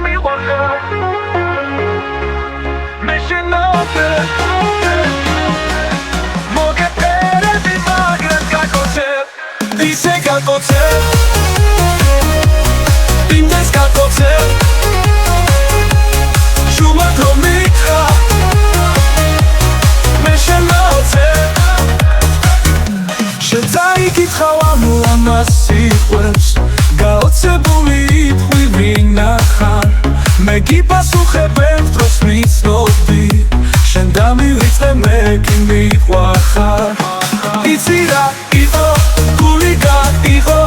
მიყვარხარ მე შენავდე მოგეფერები მაგრამ გაკოცებ ისე გაკოცებ იმდეს გაკოცებ შუმად რომ მიქრა მე შენავდე შეძაიკითხავ ამ ლამას სიყვებს გაოცებული იტყვი ნახარ მე გიპასუხებ დროს მიცნობდი შენ დამივიწყე მე კი მიყვარხარ იცი რა იყო გული გაიყო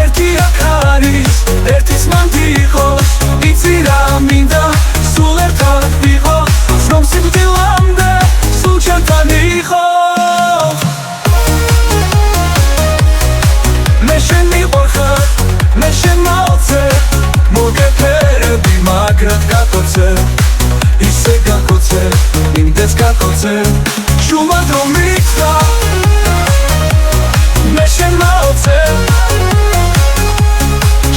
ერთი აქ არის ერთის მანდი იყოს იცი რა მინდა სულ ერთად ვიყო რომ სიკვდილამდე სულ ჩემთან იყო მე შენ მიყვარხარ მე შენავდე მოგეფერები მაგრამ გაკოცებ ისე გაკოცებ იმდეს გაკოცებ შუმად რომ მიქრა მე შენავდე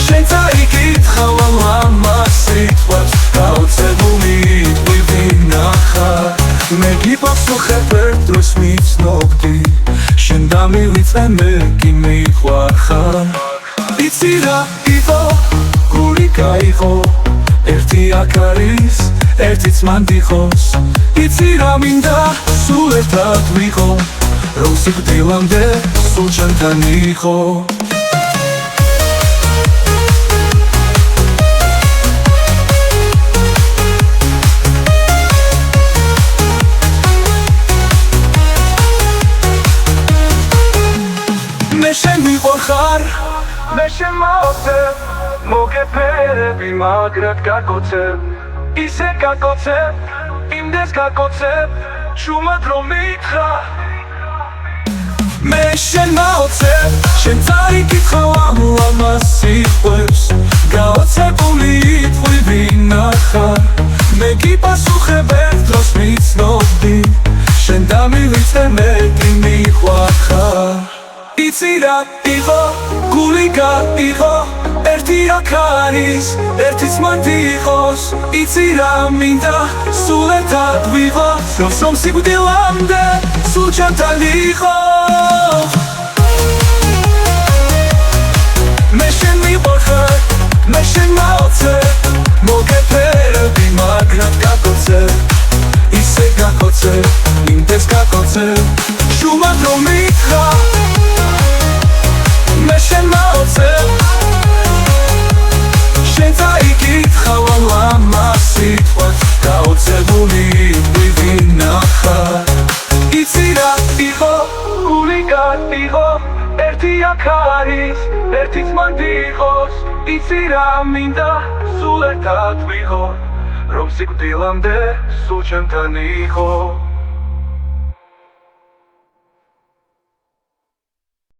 შენ წაიკითხავ ამ ლამას სიტყვებს გაოცებული იტყვი ნახარ მე გიპასუხებ დროს მიცნობდი შენ დამივიწყე მე კი მიყვარხარ იცი რა იყო გული გაიყო ერთი აქ არის ერთიც მანდ იყოს იცი რა მინდა სულ ერთად ვიყო რომ სიკვდილამდე სულ ჩემთან იყო მე შენ მიყვარხარ მე შენავდე მოგეფერები მაგრამ გაკოცებ ისე გაკოცებ იმდეს გაკოცებ შუმად რომ მითხრა მე შენავდე შენ წაიკითხავ ამ ლამას სიყვებს გაოცებული იტყვი ნახარ მე გიპასუხებ დროს მიცნობდი შენ დამივიწყე მე კი მიყვარხარ იცი რა იყო გული გაიყო ერთი აქ არის ერთიც მანდ იყოს იცი რა მინდა სულ ერთად ვიყო რომ სიკვდილამდე სულ ჩემთან იყო მე შენ მიყვარხარ მე შენავდე მოგეფერები მაგრამ გაკოცებ ისე გაკოცებ იმდეს გაკოცებ შუმად რომ მიქრა მე შენავდე შენ წაიკითხავ ამ ლამას სიტყვებს გაოცებული იტყვი ნახარ იცი რა იყო გული გაიყო ერთი აქ არის ერთიც მანდ იყოს იცი რა მინდა სულ ერთად ვიყო რომ სიკვდილამდე სულ ჩემთან იყო